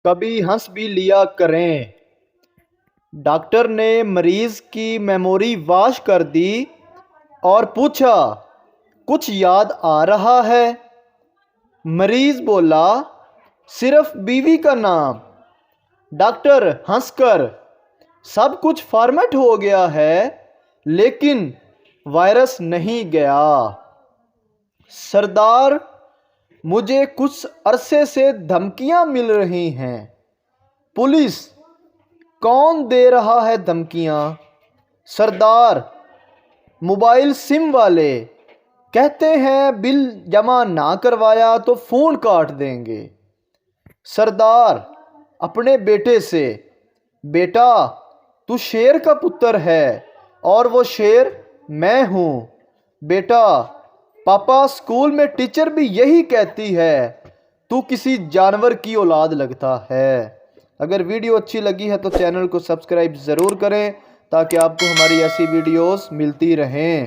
کبھی ہنس بھی لیا کریں۔ ڈاکٹر نے مریض کی میموری واش کر دی اور پوچھا، کچھ یاد آ رہا ہے؟ مریض بولا، صرف بیوی کا نام۔ ڈاکٹر ہنس کر، سب کچھ فارمیٹ ہو گیا ہے لیکن وائرس نہیں گیا۔ سردار، مجھے کچھ عرصے سے دھمکیاں مل رہی ہیں۔ پولیس، کون دے رہا ہے دھمکیاں؟ سردار، موبائل سم والے، کہتے ہیں بل جمع نہ کروایا تو فون کاٹ دیں گے۔ سردار اپنے بیٹے سے، بیٹا تو شیر کا پتر ہے اور وہ شیر میں ہوں۔ بیٹا، پاپا اسکول میں ٹیچر بھی یہی کہتی ہے تو کسی جانور کی اولاد لگتا ہے۔ اگر ویڈیو اچھی لگی ہے تو چینل کو سبسکرائب ضرور کریں تاکہ آپ کو ہماری ایسی ویڈیوز ملتی رہیں۔